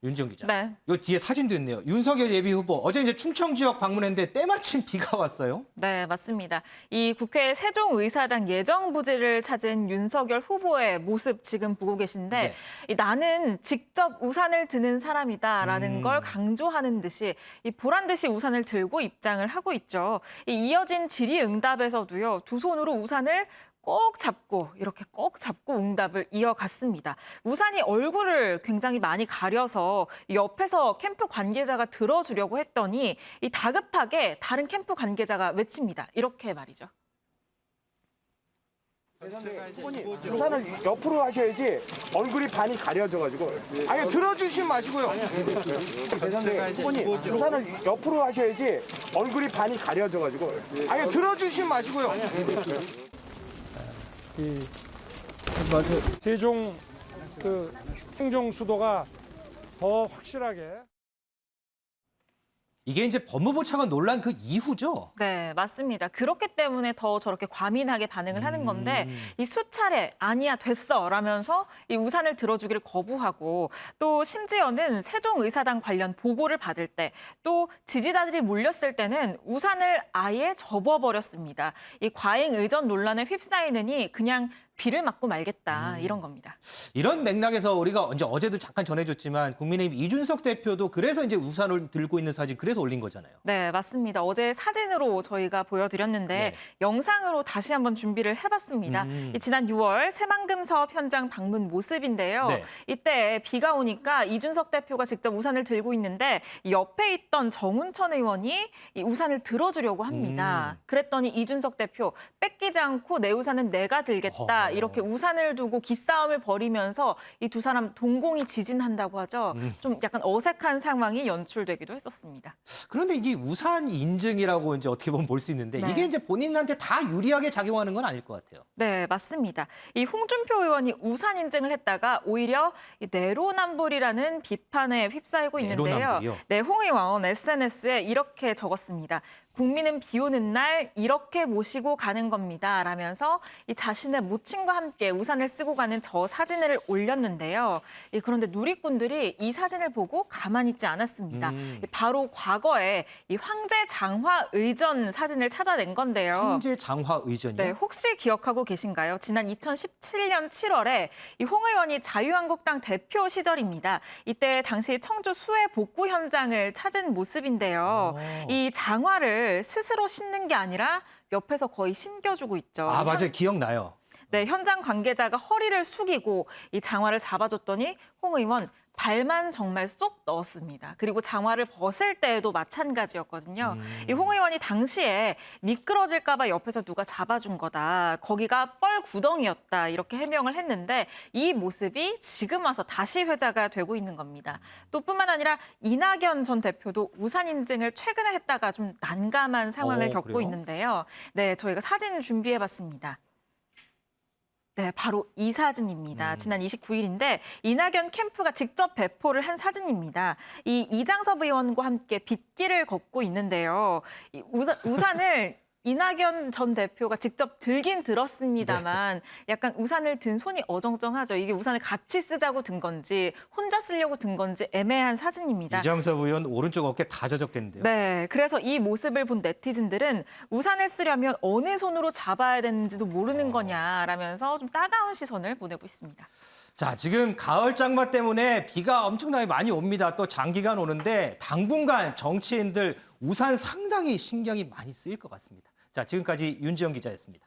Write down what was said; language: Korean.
윤지영 기자. 네. 요 뒤에 사진도 있네요. 윤석열 예비후보 어제 이제 충청 지역 방문했는데 때마침 비가 왔어요. 네, 맞습니다. 이 국회 세종의사당 예정부지를 찾은 윤석열 후보의 모습 지금 보고 계신데 네. 이 나는 직접 우산을 드는 사람이다라는 걸 강조하는 듯이 이 보란 듯이 우산을 들고 입장을 하고 있죠. 이 이어진 질의응답에서도요. 두 손으로 우산을 꼭 잡고 이렇게 꼭 잡고 응답을 이어갔습니다. 우산이 얼굴을 굉장히 많이 가려서 옆에서 캠프 관계자가 들어주려고 했더니 이 다급하게 다른 캠프 관계자가 외칩니다. 이렇게 말이죠. 후보님, 우산을 옆으로 하셔야지 얼굴이 반이 가려져가지고. 아니, 들어주시지 마시고요. 후보님, 우산을 옆으로 하셔야지 얼굴이 반이 가려져가지고. 아니, 들어주시지 마시고요. 맞아요. 세종 행정 수도가 더 확실하게. 이게 이제 법무부 차관 논란 그 이후죠. 네, 맞습니다. 그렇기 때문에 더 저렇게 과민하게 반응을 하는 건데 이 수차례 아니야 됐어 라면서 이 우산을 들어주기를 거부하고 또 심지어는 세종의사당 관련 보고를 받을 때 또 지지자들이 몰렸을 때는 우산을 아예 접어버렸습니다. 이 과잉 의전 논란에 휩싸이느니 그냥 비를 맞고 말겠다 이런 겁니다. 이런 맥락에서 우리가 이제 어제도 잠깐 전해줬지만 국민의힘 이준석 대표도 그래서 이제 우산을 들고 있는 사진 그래서 올린 거잖아요. 네, 맞습니다. 어제 사진으로 저희가 보여드렸는데 네. 영상으로 다시 한번 준비를 해봤습니다. 이 지난 6월 새만금 사업 현장 방문 모습인데요. 네. 이때 비가 오니까 이준석 대표가 직접 우산을 들고 있는데 옆에 있던 정운천 의원이 이 우산을 들어주려고 합니다. 그랬더니 이준석 대표 뺏기지 않고 내 우산은 내가 들겠다. 이렇게 우산을 두고 기싸움을 벌이면서 이 두 사람 동공이 지진한다고 하죠. 좀 약간 어색한 상황이 연출되기도 했었습니다. 그런데 이게 우산 인증이라고 이제 어떻게 보면 볼 수 있는데 네. 이게 이제 본인한테 다 유리하게 작용하는 건 아닐 것 같아요. 네, 맞습니다. 이 홍준표 의원이 우산 인증을 했다가 오히려 이 내로남불이라는 비판에 휩싸이고 있는데요. 내로남불이요? 네, 홍 의원 SNS에 이렇게 적었습니다. 국민은 비 오는 날 이렇게 모시고 가는 겁니다. 라면서 이 자신의 모친과 함께 우산을 쓰고 가는 저 사진을 올렸는데요. 그런데 누리꾼들이 이 사진을 보고 가만히 있지 않았습니다. 바로 과거에 이 황제 장화 의전 사진을 찾아낸 건데요. 황제 장화 의전이요? 네, 혹시 기억하고 계신가요? 지난 2017년 7월에 이 홍 의원이 자유한국당 대표 시절입니다. 이때 당시 청주 수해 복구 현장을 찾은 모습인데요. 이 장화를 스스로 신는 게 아니라 옆에서 거의 신겨주고 있죠. 아, 맞아요. 기억나요. 네, 현장 관계자가 허리를 숙이고 이 장화를 잡아줬더니 홍 의원 발만 정말 쏙 넣었습니다. 그리고 장화를 벗을 때에도 마찬가지였거든요. 이 홍 의원이 당시에 미끄러질까 봐 옆에서 누가 잡아준 거다. 거기가 뻘 구덩이였다. 이렇게 해명을 했는데 이 모습이 지금 와서 다시 회자가 되고 있는 겁니다. 또 뿐만 아니라 이낙연 전 대표도 우산 인증을 최근에 했다가 좀 난감한 상황을 겪고 그래요? 있는데요. 네, 저희가 사진 준비해봤습니다. 네, 바로 이 사진입니다. 지난 29일인데 이낙연 캠프가 직접 배포를 한 사진입니다. 이 이장섭 의원과 함께 빗길을 걷고 있는데요. 이 우산을 이낙연 전 대표가 직접 들긴 들었습니다만 약간 우산을 든 손이 어정쩡하죠. 이게 우산을 같이 쓰자고 든 건지 혼자 쓰려고 든 건지 애매한 사진입니다. 이장섭 의원 오른쪽 어깨 다 젖었겠는데요. 네, 그래서 이 모습을 본 네티즌들은 우산을 쓰려면 어느 손으로 잡아야 되는지도 모르는 거냐라면서 좀 따가운 시선을 보내고 있습니다. 자, 지금 가을 장마 때문에 비가 엄청나게 많이 옵니다. 또 장기간 오는데 당분간 정치인들 우산 상당히 신경이 많이 쓰일 것 같습니다. 자, 지금까지 윤지영 기자였습니다.